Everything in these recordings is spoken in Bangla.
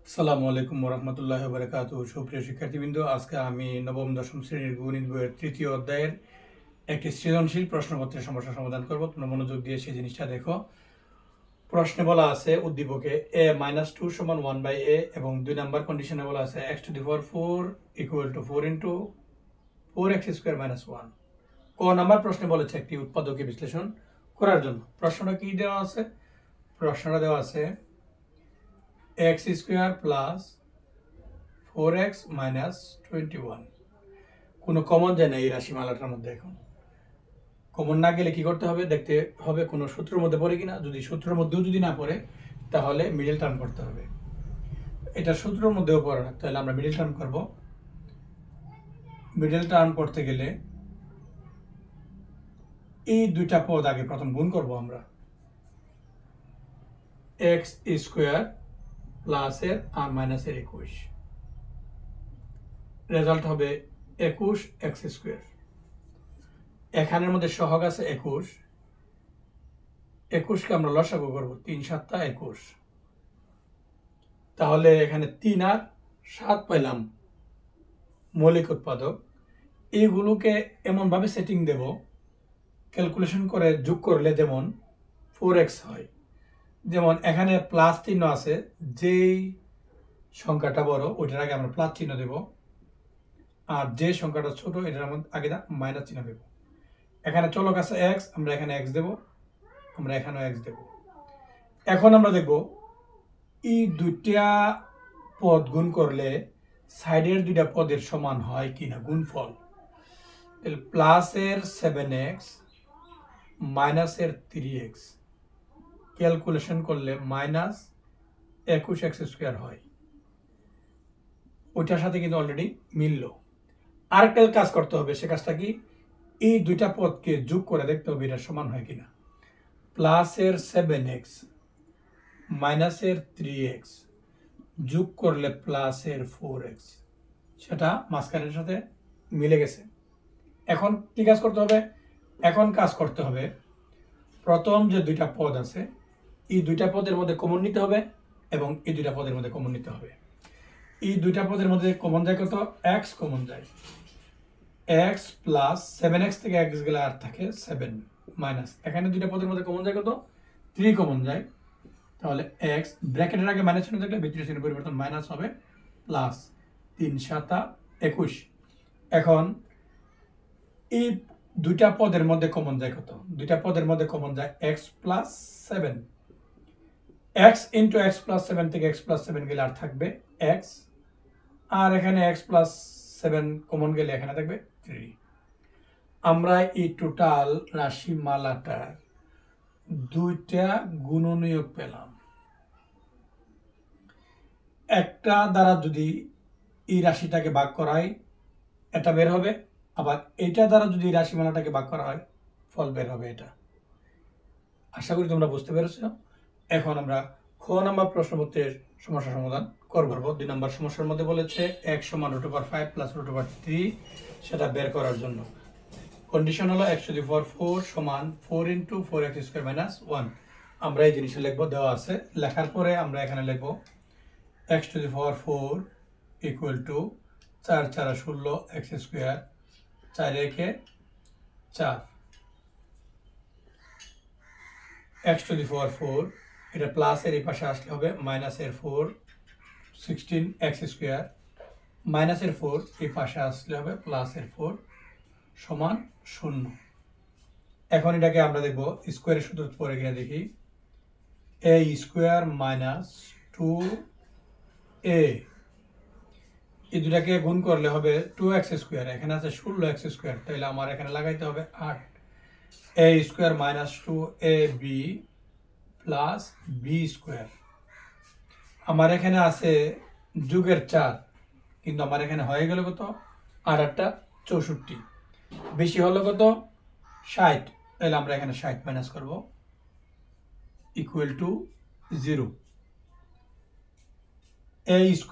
আসসালামু আলাইকুম ওরহমতুল্লাহি ওয়া বারাকাতুহু। সুপ্রিয় শিক্ষার্থীবৃন্দ, আজকে আমি নবম দশম শ্রেণীর গণিত বইয়ের তৃতীয় অধ্যায়ের একটি সৃজনশীল প্রশ্নপত্রের সমস্যা সমাধান করব। তোমরা মনোযোগ দিয়ে সেই জিনিসটা দেখো। প্রশ্নে বলা আছে উদ্দীপকে a - 2 = 1/a এবং 2 নম্বর কন্ডিশনে বলা আছে x⁴ = 4 × 4x² - 1। ক নাম্বার প্রশ্নে বলেছে একটি উৎপাদকে বিশ্লেষণ করার জন্য। প্রশ্নটা কি দেওয়া আছে? প্রশ্নটা দেওয়া আছে x² + 4x - 21। কোনো কমন যায় না এই রাশিমালাটার মধ্যে। এখন কমন না গেলে কি করতে হবে? দেখতে হবে কোনো সূত্রের মধ্যে পড়ে কিনা। যদি সূত্রের মধ্যেও যদি না পড়ে তাহলে মিডল টার্ম করতে হবে। এটা সূত্রের মধ্যেও পড়ে না, তাহলে আমরা মিডল টার্ম করব। মিডল টার্ম করতে গেলে এই দুইটা পদ আগে প্রথম গুণ করব আমরা। x² প্লাসের আর মাইনাসের 21, রেজাল্ট হবে 21x²। এখানের মধ্যে সহগ আছে 21, 21কে আমরা লসাগু করব, 3 × 7 = 21। তাহলে এখানে 3 আর 7 পাইলাম মৌলিক উৎপাদক। এইগুলোকে এমনভাবে সেটিং দেব, ক্যালকুলেশন করে যোগ করলে যেমন 4x হয়। যেমন এখানে প্লাস চিহ্ন আছে, যেই সংখ্যাটা বড় ওইটার আগে আমরা প্লাস চিহ্ন দেব, আর যে সংখ্যাটা ছোট এটার আগে মাইনাস চিহ্ন দেব। এখানে চলক আছে x, আমরা এখানে x দেব, আমরা এখানেও x দেব। এখন আমরা দেখব এই দুইটা পদ গুণ করলে সাইডের দুইটা পদের সমান হয় কিনা গুণফল। প্লাসের 7x মাইনাসের 3x ক্যালকুলেশন করলে -21x² হয়। ওইটার সাথে কিন্তু অলরেডি মিলল। আরেকটা কাজ করতে হবে, সে কাজটা কি? এই দুইটা পদকে যোগ করে দেখতে হবে এটা সমান হয় কিনা। প্লাসের 7x মাইনাসের 3x যোগ করলে প্লাসের 4x, সেটা মাঝখানের সাথে মিলে গেছে। এখন কি কাজ করতে হবে? এখন কাজ করতে হবে প্রথম যে দুইটা পদ আছে এই দুইটা পদের মধ্যে কমন নিতে হবে এবং এই দুইটা পদের মধ্যে কমন নিতে হবে। এই দুইটা পদের মধ্যে কমন যায় কত? x কমন যায়। x প্লাস 7x থেকে x গেলে আর থাকে 7 মাইনাস, এখানে দুইটা পদের মধ্যে কমন যায় কত? 3 কমন যায়। তাহলে x ব্র্যাকেটের আগে মাইনাস চিহ্ন থাকলে ভিতরের চিহ্ন পরিবর্তন মাইনাস হবে, প্লাস 3 × 7 = 21। এখন এই দুইটা পদের মধ্যে কমন যায় কত? দুইটা পদের মধ্যে কমন যায় x + 7। x × x + 7 থেকে x + 7 গেলে আর থাকবে x, আর এখানে x + 7 কমন গেলে এখানে থাকবে 3। আমরা এই টোটাল রাশিমালাটার দুইটা গুণনীয়ক পেলাম। একটা দ্বারা যদি এই রাশিটাকে ভাগ করা হয় এটা বের হবে, আবার এটা দ্বারা যদি রাশিমালাটাকে ভাগ করা হয় ফল বের হবে এটা। আশা করি তোমরা বুঝতে পেরেছো। এখন আমরা খ নাম্বার প্রশ্নপত্রের সমস্যা সমাধান করব। 2 নম্বর সমস্যার মধ্যে বলেছে x = √5 + √3, সেটা বের করার জন্য কন্ডিশন হলো x⁴ = 4 × 4x² - 1। আমরা এই জিনিসটা লিখবো, দেওয়া আছে। লেখার পরে আমরা এখানে লিখব x⁴ = 4 4 × 4 = 16 x², 4 × 1 = 4। x⁴ এটা প্লাসের এই পাশে আসলে হবে -4 16 x² -4 এই পাশে আসলে হবে +4 সমান 0। এখন এটাকে আমরা দেখব স্কোয়ারের সূত্র পরে গিয়ে দেখি। a² - 2a এই দুটাকে গুণ করলে হবে 2x²। এখানে আছে 16x², তাহলে আমার এখানে লাগাইতে হবে 8। a² - 2ab + b²। আমার এখানে আছে যোগের 4, কিন্তু আমার এখানে হয়ে গেল কত? 8 × 8 = 64, বেশি হলো কত? 60। তাহলে আমরা এখানে 60 মাইনাস করব, = 0। a² -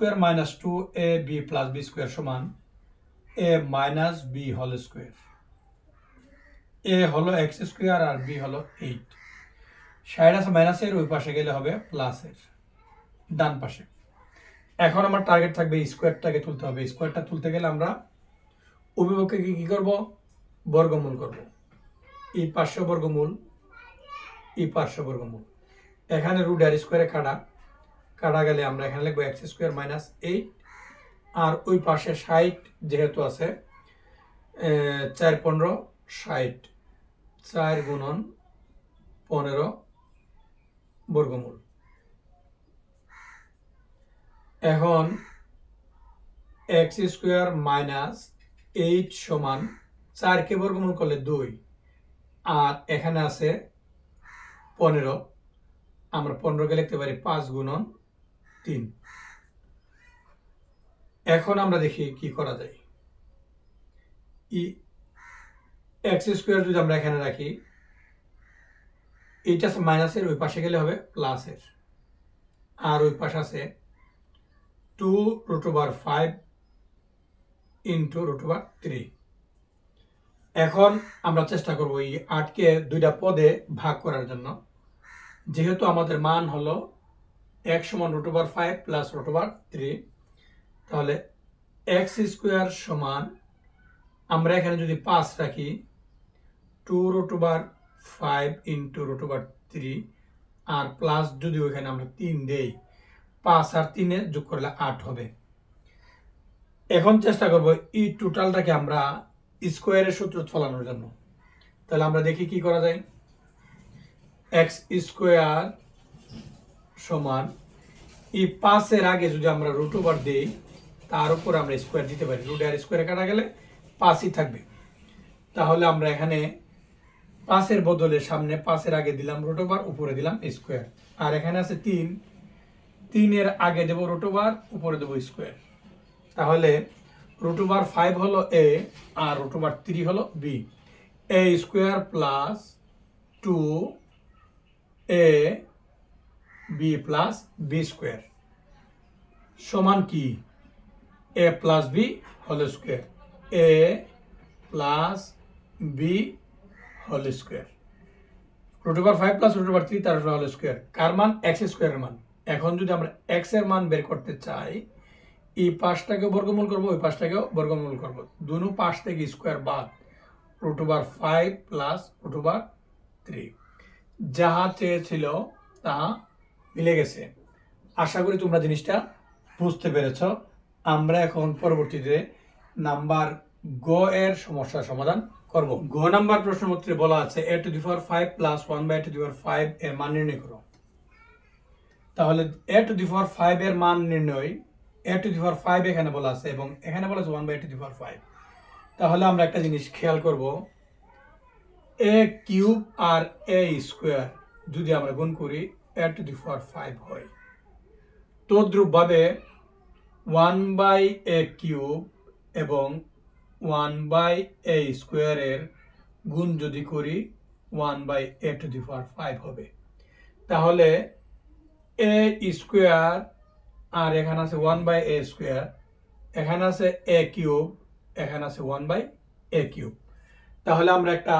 2ab + b² সমান a - b²। a হলো x² আর b হলো 8। 60 আছে মাইনাসের ওই পাশে গেলে হবে প্লাসের ডান পাশে। এখন আমার টার্গেট থাকবে স্কোয়ারটাকে তুলতে হবে। স্কোয়ারটা তুলতে গেলে আমরা অভিমুখে কি করব, বর্গমূল করব। এই পার্শ্ব বর্গমূল, এই পার্শ্ব বর্গমূল। এখানে রুট আর স্কোয়ারে কাটা গেলে আমরা এখানে লিখবো এক্স স্কোয়ার মাইনাস 8, আর ওই পাশে 60 যেহেতু আছে 4 15 60, 4 গুণন 15 বর্গমূল। এখন এক্স স্কোয়ার মাইনাস 8 সমান 4কে বর্গমূল করলে 2, আর এখানে আছে 15, আমরা 15কে লিখতে পারি 5 গুণন 3। এখন আমরা দেখি কি করা যায়। এক্স স্কোয়ার যদি আমরা এখানে রাখি, এইটা আছে মাইনাসের, ওই পাশে গেলে হবে প্লাসের, আর ওই পাশে আছে 2√5 ইন্টু √3। এখন আমরা চেষ্টা করব এই 8কে দুইটা পদে ভাগ করার জন্য। যেহেতু আমাদের মান হলো x সমান √5 প্লাস √3, তাহলে এক্স স্কোয়ার সমান আমরা এখানে যদি 5 রাখি 2√5 ইন্টু √3, আর প্লাস যদি ওইখানে আমরা 3 দেই, 5 আর 3 যোগ করলে 8 হবে। এখন চেষ্টা করব এই টোটালটাকে আমরা স্কোয়ারের সূত্র ফলানোর জন্য। তাহলে আমরা দেখি কি করা যায়। এক্স স্কোয়ার সমান এই 5-এর আগে যদি আমরা √ওভার দেই, তার উপর আমরা স্কোয়ার দিতে পারি। রুট আর স্কোয়ারে কাটা গেলে 5ই থাকবে। তাহলে আমরা এখানে 5-এর বদলে সামনে 5-এর আগে দিলাম √ওভার, উপরে দিলাম স্কোয়ার, আর এখানে আছে 3, 3-এর আগে দেব √ওভার, উপরে দেব স্কোয়ার। তাহলে √5 হলো a আর √3 হলো b। a square plus 2ab plus b square সমান কি, a plus b whole square, a plus b whole square. √5 plus √3 তার হোল স্কোয়ার, কার মান, এক্স স্কোয়ারের মান। এখন যদি আমরা এক্স এর মান বের করতে চাই, এই পাশটাকে বর্গমূল করব, ওই পাশটাকেও বর্গমূল করব, দুনো পাশ থেকে স্কোয়ার বাদ, √5 প্লাস √3। যাহা চেয়েছিল তা মিলে গেছে। আশা করি তোমরা জিনিসটা বুঝতে পেরেছ। আমরা এখন পরবর্তীতে নাম্বার গ এর সমস্যার সমাধান করব। গ নাম্বার প্রশ্নপত্রে বলা আছে a⁵ প্লাস 1/a⁵ এর মান নির্ণয় করো। তাহলে a⁵ এর মান নির্ণয়, a⁵ এখানে বলা আছে এবং এখানে বলা আছে 1/a⁵। তাহলে আমরা একটা জিনিস খেয়াল করব, a³ আর a² যদি আমরা গুণ করি a⁵ হয়, তদ্রূপভাবে 1/a³ এবং 1/a² এর গুণ যদি করি 1/a⁵ হবে। তাহলে a² আর এখানে আছে 1/a², এখানে আছে a³, এখানে আছে 1/a³। তাহলে আমরা একটা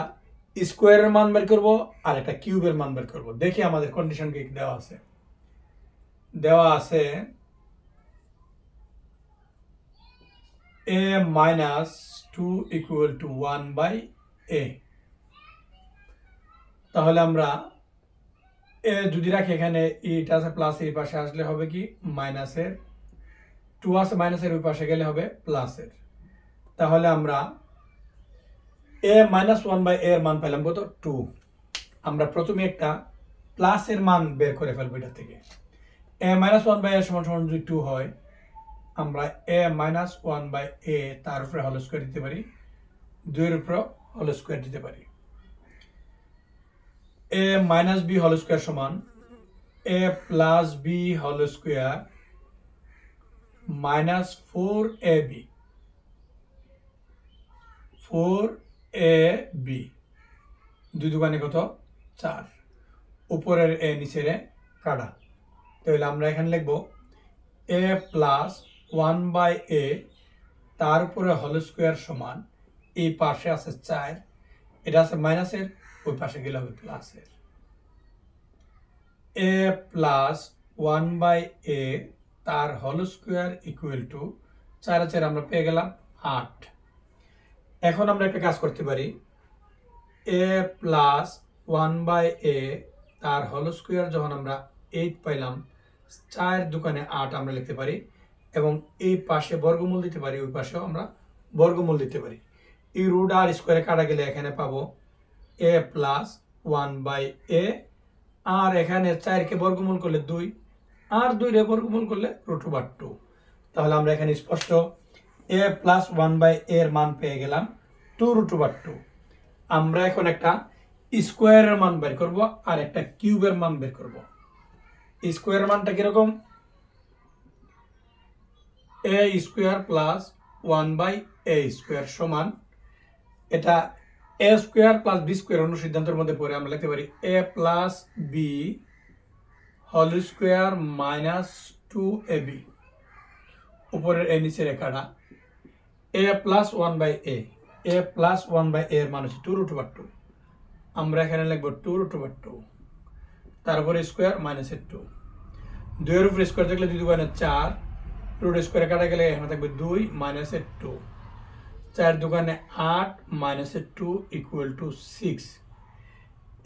স্কোয়ারের মান বের করব আর একটা কিউবের মান বের করব। দেখি আমাদের কন্ডিশন কি দেওয়া আছে। দেওয়া আছে a-2 = 1/a। তাহলে আমরা এ যদি রাখি, এখানে এটা আছে প্লাস, এই পাশে আসলে হবে কি মাইনাসের, 2 আছে মাইনাসের ওই পাশে গেলে হবে প্লাসের। তাহলে আমরা a-1/a এর মান পেলাম কত, 2। আমরা প্রথমে একটা প্লাসের মান বের করে ফেলবো এটা থেকে। a-1/a সমান যদি 2 হয়, আমরা a-1/a তার উপরে হোল স্কোয়ার দিতে পারি, 2 এর উপরে হোল স্কোয়ার দিতে পারি। a-b হোল স্কোয়ার সমান a plus b whole square minus 4ab, 4ab, 2 দুগুণে কত, 4, উপরের a নিচের কাটা। তাহলে আমরা এখানে লিখব a প্লাস 1/a তার উপরে হোল স্কোয়ার সমান, এই পাশে আছে 4, এটা আছে মাইনাসের, ওই পাশে গেলে হবে প্লাসের। a প্লাস 1/a তার হোল স্কোয়ার ইকুয়াল টু 4 4 আমরা পেয়ে গেলাম 8। এখন আমরা একটা কাজ করতে পারি, a প্লাস 1/a তার হোল স্কোয়ার যখন আমরা 8 পাইলাম, 4 দোকানে 8 আমরা লিখতে পারি এবং এই পাশে বর্গমূল দিতে পারি, ওই পাশেও আমরা বর্গমূল দিতে পারি। এই রুট আর স্কোয়ারে কাটা গেলে এখানে পাবো a প্লাস 1/a, আর এখানে 4 কে বর্গমূল করলে 2, আর 2 রে বর্গমূল করলে √2। তাহলে আমরা এখানে স্পষ্ট a প্লাস 1/a এর মান পেয়ে গেলাম 2√2। আমরা এখন একটা স্কোয়ারের মান বের করব আর একটা কিউবের মান বের করব। স্কোয়ারের মানটা কিরকম, a square plus 1/a square সমান, এটা a square plus b square অনুসিদ্ধান্তের মধ্যে পড়ে আমরা লিখতে পারি a plus b whole square minus 2ab, উপরের a নিচে রেখাটা a plus 1/a, a plus 1/a এর মান হচ্ছে 2√2। আমরা এখানে লিখবো 2√2, তারপরে স্কোয়ার মাইনাস 2, 2 এর উপরে স্কোয়ার থাকলে 2 দুগুণে 4, রুট স্কোয়ারে কাটা গেলে এখানে থাকবে 2 মাইনাস 2, 4 দুগুণে 8 minus 2 equal to 6।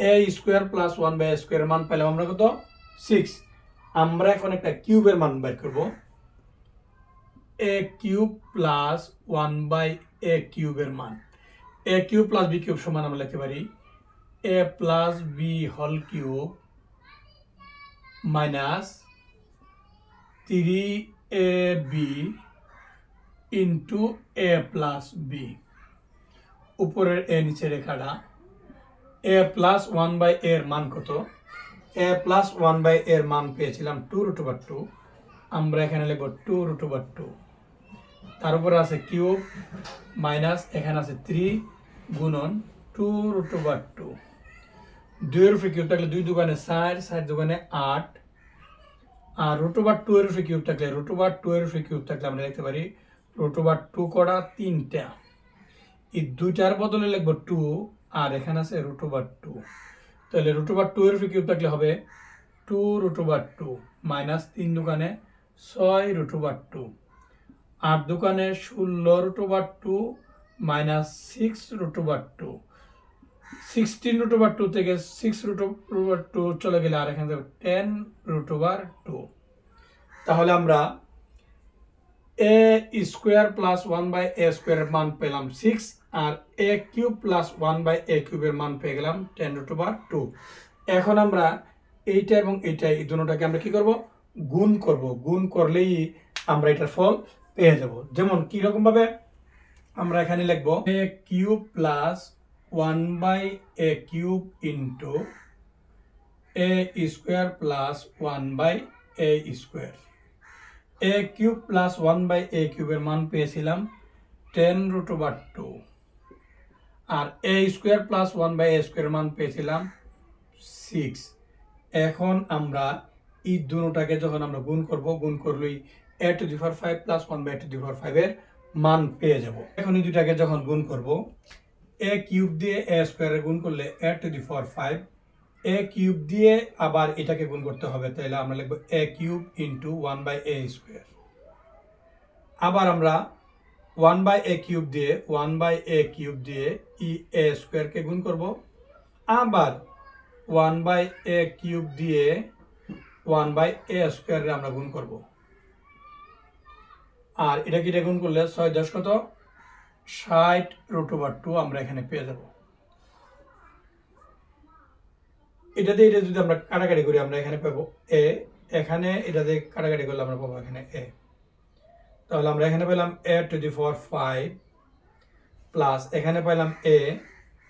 a square plus 1/a square মান পেলাম আমরা কত, 6। আমরা এখন একটা কিউবের মান বের করব, a কিউব প্লাস 1/a কিউবের মান। a cube plus b cube সমান আমরা লিখতে পারি a plus b whole cube minus 3ab into a plus b, উপরের a নিচে রেখাটা a প্লাস 1/a এর মান কত, a প্লাস 1/a এর মান পেয়েছিলাম 2√2, আমরা এখানে লিখব 2√2, তার উপরে আছে কিউব মাইনাস এখানে আছে 3 গুণন 2√2। 2 এর উপরে কিউব থাকলে 2 দুগুণে 4, 4 দুগুণে 8, আর √2 এর উপরে কিউব থাকলে √2 এর উপরে কিউব থাকলে আমরা লিখতে পারি √2 করা 3টা, এই দুইটার বদলে লিখব 2, আর এখানে আছে √2। তাহলে √2 এর উপরে কিউব থাকলে হবে 2√2 মাইনাস 3 দুগুণে 6√2, 8 দুগুণে 16√2 মাইনাস 6√2, 16√2 থেকে 6√2 চলে গেলে আর এখানে 10√2। তাহলে আমরা a স্কোয়ার প্লাস 1/a স্কোয়ারের মান পেলাম 6, আর a কিউব প্লাস 1/a কিউবের মান পেয়ে গেলাম 10√2। এখন আমরা এইটা এবং এইটা, এই দুটোটাকে আমরা কি করব, গুণ করব। গুণ করলেই আমরা এটার ফল পেয়ে যাব। যেমন কি রকম ভাবে আমরা এখানে লিখব a cube plus 1/a cube into a square plus 1/a square. a cube plus 1/a কিউবের মান পেয়েছিলাম 10√2, আর a স্কোয়ার প্লাস 1/a স্কোয়ারের মান পেয়েছিলাম 6। এখন আমরা এই দুটোটাকে যখন আমরা গুণ করব, গুণ করলেই a to the power 5 plus 1/a to the power 5 এর মান পেয়ে যাব। এখন এই দুটাকে যখন গুণ করব, a কিউব দিয়ে a স্কোয়ারে গুণ করলে a to the power 5, a cube দিয়ে আবার এটাকে গুণ করতে হবে, তাহলে আমরা লিখব a cube into 1/a square. আবার আমরা 1/a কিউব দিয়ে 1/a কিউব দিয়ে a স্কোয়ারকে গুণ করব, আবার 1/a কিউব দিয়ে 1/a স্কোয়ারে আমরা গুণ করব, আর এটাকে এটা গুণ করলে 6 10 কত 60√2 আমরা এখানে পেয়ে যাব। এটা দিয়ে এটা যদি আমরা কাটাকাটি করি আমরা এখানে পাবো a, এখানে এটা দিয়ে কাটাকাটি করলে আমরা পাবো এখানে a। তাহলে আমরা এখানে পেলাম a টু দি পাওয়ার 5 প্লাস এখানে পেলাম a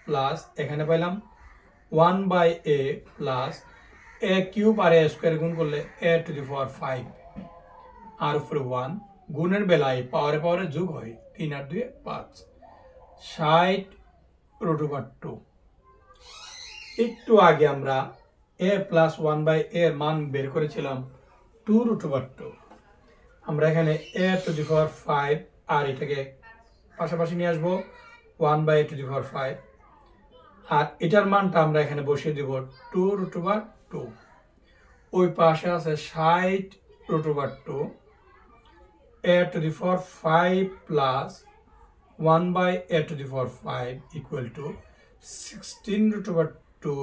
প্লাস এখানে পেলাম 1/a প্লাস a কিউব আর a স্কোয়ার গুণ করলে a টু দি পাওয়ার 5, আর উপরে 1, গুণের বেলায় পাওয়ারে পাওয়ারে যোগ হয়, 3 আর 2 5, 60√2। একটু আগে আমরা a প্লাস 1/a এর মান বের করেছিলাম 2√2। আমরা এখানে a টু দি পাওয়ার 5 আর এটাকে পাশাপাশি নিয়ে আসবো 1/a টু দি পাওয়ার 5, আর এটার মানটা আমরা এখানে বসিয়ে দিব 2√2। ওই পাশে আছে 60√2 a to the power 5 plus 1 by a to the power 5 equal to 16 root over 2,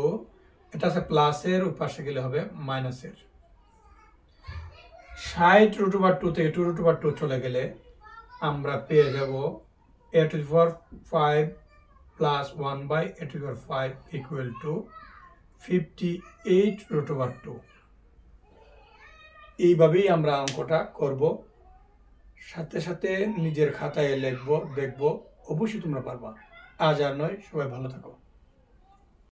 এটা আছে প্লাসের, উপাশে গেলে হবে মাইনাসের। 60 root over 2 থেকে 2 root over 2 চলে গেলে আমরা পেয়ে যাব a to the power 5 plus 1 by a to the power 5 equal to 58 root over 2। এইভাবেই আমরা অঙ্কটা করব, সাথে সাথে নিজের খাতায় লিখবো, দেখবো, অবশ্যই তোমরা পারবা। আজ আর নয়, সবাই ভালো থাকো।